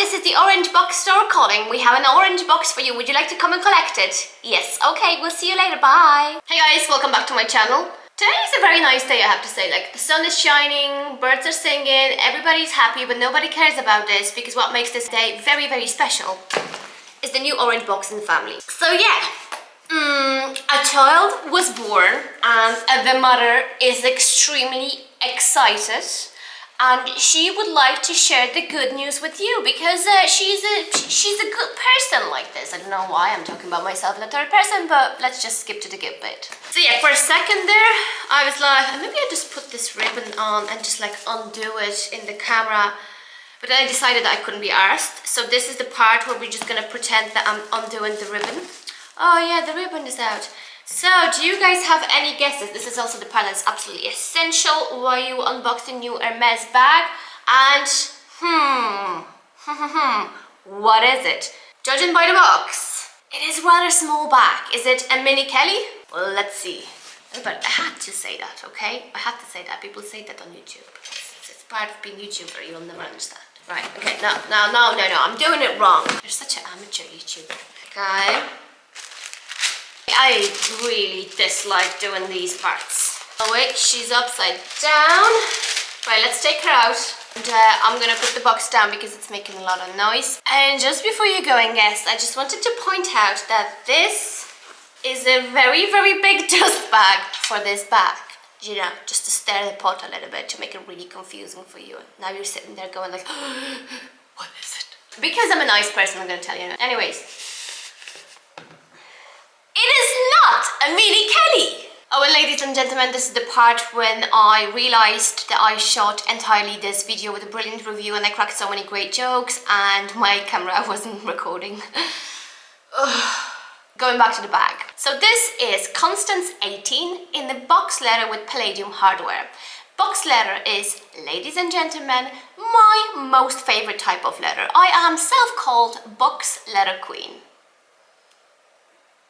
this is the orange box store calling. We have an orange box for you. Would you like to come and collect it? Yes, okay, we'll see you later, bye. Hey guys, welcome back to my channel. Today is a very nice day, I have to say. Like, the sun is shining, birds are singing, everybody's happy, but nobody cares about this because what makes this day very, very special is the new orange box in the family. So yeah, a child was born and the mother is extremely excited. And she would like to share the good news with you because she's a good person like this. I don't know why I'm talking about myself in the third person, but let's just skip to the good bit. So yeah, for a second there, I was like, maybe I just put this ribbon on and just like undo it in the camera. But then I decided that I couldn't be arsed. So this is the part where we're just gonna pretend that I'm undoing the ribbon. Oh yeah, the ribbon is out. So, do you guys have any guesses? This is also the part that's absolutely essential while you unbox the new Hermes bag. And, what is it? Judging by the box, it is a rather small bag. Is it a mini Kelly? Well, let's see. But I had to say that, okay? I had to say that. People say that on YouTube. It's part of being a YouTuber. You'll never understand. Right, okay, no, I'm doing it wrong. You're such an amateur YouTuber. Okay. I really dislike doing these parts. Oh wait, she's upside down. Right, let's take her out. And I'm gonna put the box down because it's making a lot of noise. And just before you go and guess, I just wanted to point out that this is a very, very big dust bag for this bag. You know, just to stir the pot a little bit to make it really confusing for you. Now you're sitting there going like, what is it? Because I'm a nice person, I'm gonna tell you. Anyways. It is not a mini Kelly! Oh, and ladies and gentlemen, this is the part when I realized that I shot entirely this video with a brilliant review and I cracked so many great jokes and my camera wasn't recording. Going back to the bag. So this is Constance 18 in the box leather with palladium hardware. Box leather is, ladies and gentlemen, my most favorite type of leather. I am self-called box leather queen.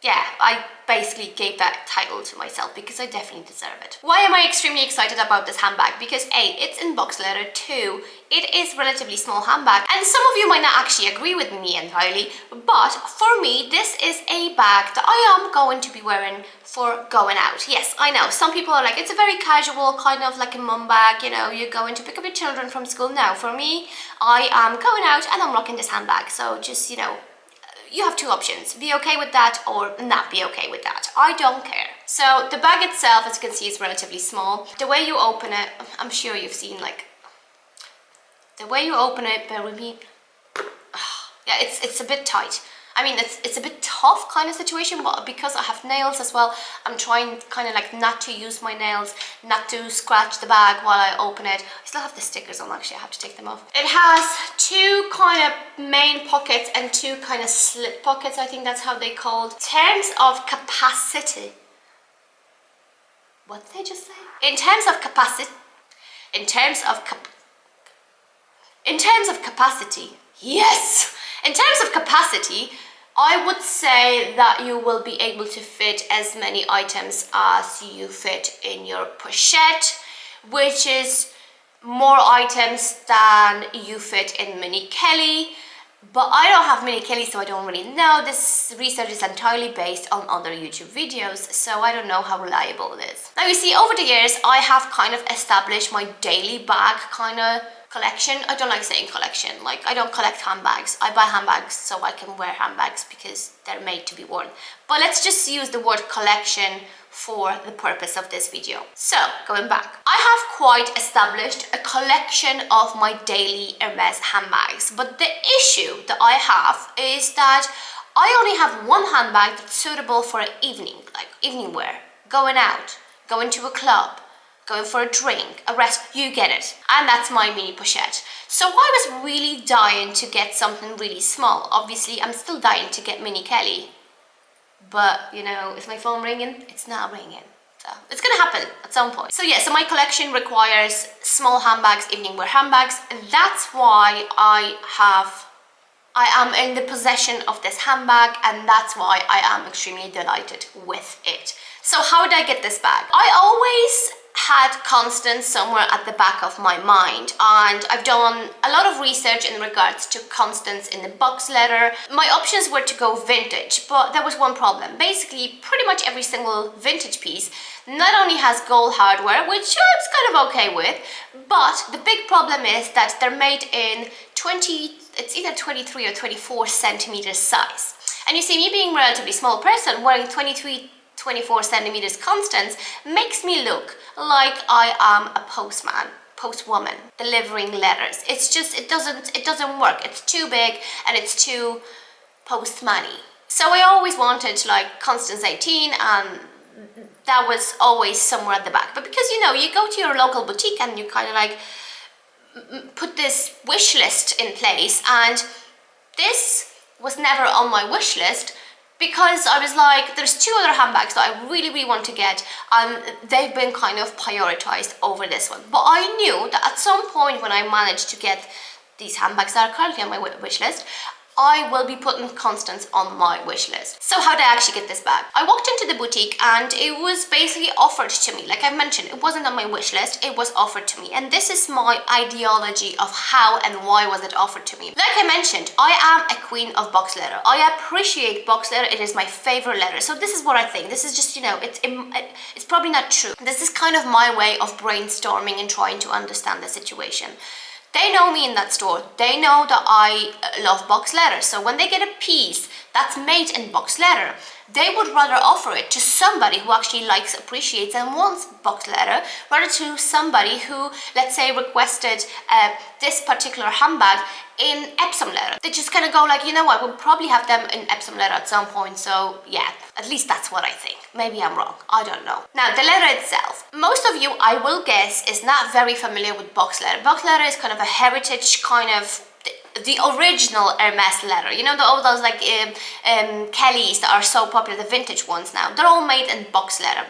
Yeah, I basically gave that title to myself because I definitely deserve it. Why am I extremely excited about this handbag? Because A, it's in box leather, 2, it is relatively small handbag, and some of you might not actually agree with me entirely, but for me, this is a bag that I am going to be wearing for going out. Yes, I know, some people are like, it's a very casual, kind of like a mum bag, you know, you're going to pick up your children from school. Now, for me, I am going out and I'm rocking this handbag, so just, you know, you have two options, be okay with that or not be okay with that. I don't care. So the bag itself, as you can see, is relatively small. The way you open it, I'm sure you've seen like, the way you open it, bear with me. Yeah, it's a bit tight. I mean, it's a bit tough kind of situation, but because I have nails as well, I'm trying kind of like not to use my nails, not to scratch the bag while I open it. I still have the stickers on, actually, I have to take them off. It has two kind of main pockets and two kind of slit pockets, I think that's how they called. In terms of capacity, what did they just say? In terms of capacity, yes! In terms of capacity, I would say that you will be able to fit as many items as you fit in your pochette, which is more items than you fit in mini Kelly. But I don't have mini Kelly, so I don't really know. This research is entirely based on other YouTube videos, so I don't know how reliable it is. Now you see, over the years, I have kind of established my daily bag kind of collection. I don't like saying collection, like I don't collect handbags. I buy handbags so I can wear handbags because they're made to be worn. But let's just use the word collection for the purpose of this video. So, going back, I have quite established a collection of my daily Hermes handbags, but the issue that I have is that I only have one handbag that's suitable for an evening, like evening wear, going out, going to a club, going for a drink, a rest, you get it. And that's my mini pochette. So I was really dying to get something really small. Obviously, I'm still dying to get mini Kelly. But, you know, is my phone ringing? It's not ringing. So it's gonna happen at some point. So yeah, so my collection requires small handbags, evening wear handbags. And that's why I am in the possession of this handbag, and that's why I am extremely delighted with it. So how did I get this bag? I always had Constance somewhere at the back of my mind, and I've done a lot of research in regards to Constance in the box leather. My options were to go vintage, but there was one problem. Basically, pretty much every single vintage piece not only has gold hardware, which I was kind of okay with, but the big problem is that they're made in it's either 23 or 24 centimeters size. And you see, me being a relatively small person, wearing 24 centimeters Constance makes me look like I am a postwoman delivering letters. It's just, it doesn't work. It's too big and it's too postman-y. So I always wanted like Constance 18, and that was always somewhere at the back. But because, you know, you go to your local boutique and you kind of like put this wish list in place, and this was never on my wish list because I was like, there's two other handbags that I really, really want to get, and they've been kind of prioritized over this one. But I knew that at some point when I managed to get these handbags that are currently on my wish list, I will be putting Constance on my wish list. So how did I actually get this bag? I walked into the boutique and it was basically offered to me. Like I mentioned, it wasn't on my wish list, it was offered to me. And this is my ideology of how and why was it offered to me. Like I mentioned, I am a queen of box leather. I appreciate box leather, it is my favorite leather. So this is what I think. This is just, you know, it's probably not true. This is kind of my way of brainstorming and trying to understand the situation. They know me in that store. They know that I love box leather. So when they get a piece that's made in box leather, they would rather offer it to somebody who actually likes, appreciates and wants box leather, rather to somebody who, let's say, requested this particular handbag in Epsom leather. They just kind of go like, you know what, we'll probably have them in Epsom leather at some point. So yeah, at least that's what I think. Maybe I'm wrong, I don't know. Now, the leather itself. Most of you, I will guess, is not very familiar with box leather. Box leather is kind of a heritage, kind of the original Hermes leather. You know, all those like Kellys that are so popular, the vintage ones now. They're all made in box leather.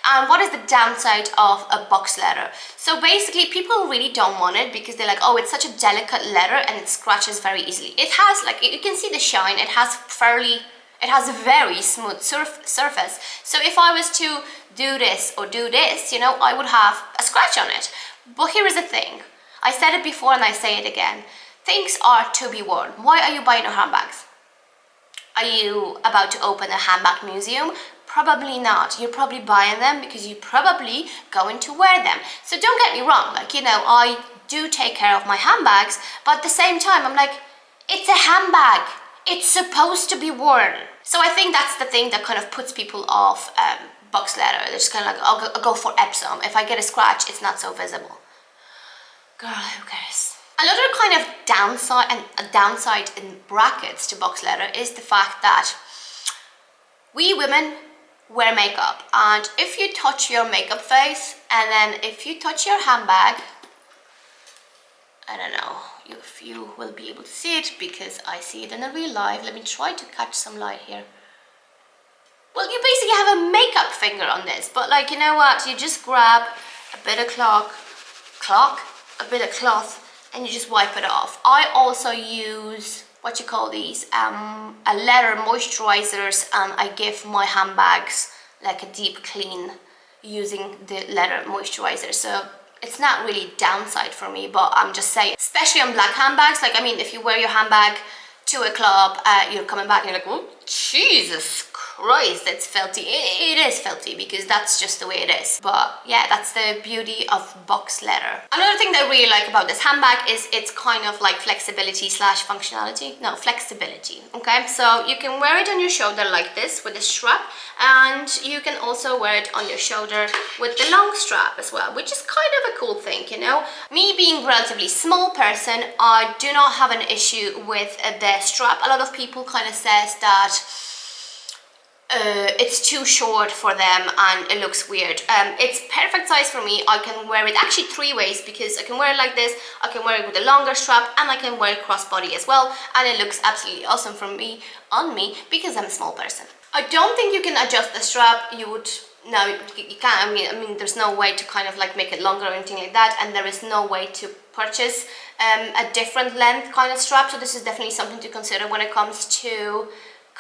And what is the downside of a box leather? So basically, people really don't want it because they're like, oh, it's such a delicate leather and it scratches very easily. It has, like, you can see the shine. It has a very smooth surface. So if I was to do this or do this, you know, I would have a scratch on it. But here is the thing. I said it before and I say it again. Things are to be worn. Why are you buying your handbags? Are you about to open a handbag museum? Probably not. You're probably buying them because you're probably going to wear them. So don't get me wrong, like, you know, I do take care of my handbags, but at the same time, I'm like, it's a handbag. It's supposed to be worn. So I think that's the thing that kind of puts people off box leather. They're just kind of like, I'll go for Epsom. If I get a scratch, it's not so visible. Girl, who cares? Another kind of downside, and a downside in brackets to box leather, is the fact that we women wear makeup, and if you touch your makeup face and then if you touch your handbag, I don't know if you will be able to see it because I see it in a real life. Let me try to catch some light here. Well, you basically have a makeup finger on this, but like, you know what, you just grab a bit of a bit of cloth and you just wipe it off. I also use, what you call these, a leather moisturizers, and I give my handbags like a deep clean using the leather moisturizer. So it's not really downside for me, but I'm just saying, especially on black handbags, like, I mean, if you wear your handbag to a club, you're coming back and you're like, oh, Jesus Christ, that's filthy. It is filthy because that's just the way it is. But yeah, that's the beauty of box leather. Another thing that I really like about this handbag is it's kind of like flexibility slash functionality. No, flexibility, okay? So you can wear it on your shoulder like this with a strap, and you can also wear it on your shoulder with the long strap as well, which is kind of a cool thing, you know? Me being a relatively small person, I do not have an issue with the strap. A lot of people kind of says that it's too short for them and it looks weird. It's perfect size for me. I can wear it actually 3 ways, because I can wear it like this, I can wear it with a longer strap, and I can wear it crossbody as well, and it looks absolutely awesome for me on me because I'm a small person. I don't think you can adjust the strap. No, you can't. I mean, there's no way to kind of like make it longer or anything like that, and there is no way to purchase a different length kind of strap. So this is definitely something to consider when it comes to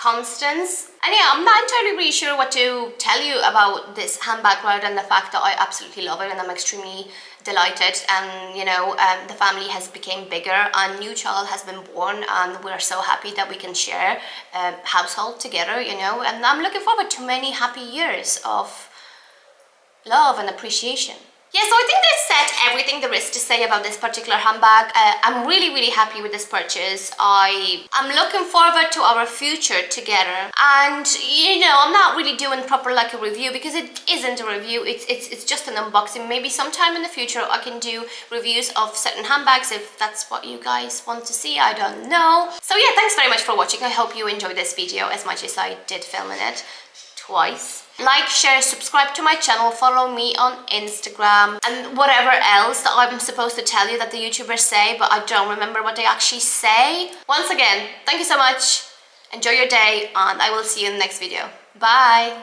Constance. And yeah, I'm not entirely really sure what to tell you about this handbag rather than the fact that I absolutely love it and I'm extremely delighted. And you know, the family has become bigger, a new child has been born, and we're so happy that we can share a household together, you know, and I'm looking forward to many happy years of love and appreciation. Yeah, so I think that's said everything there is to say about this particular handbag. I'm really happy with this purchase. I'm looking forward to our future together. And you know, I'm not really doing proper like a review because it isn't a review. It's just an unboxing. Maybe sometime in the future I can do reviews of certain handbags if that's what you guys want to see. I don't know. So yeah, thanks very much for watching. I hope you enjoyed this video as much as I did filming it twice. Like, share, subscribe to my channel, follow me on Instagram, and whatever else that I'm supposed to tell you that the YouTubers say, but I don't remember what they actually say. Once again, thank you so much, enjoy your day, and I will see you in the next video. Bye!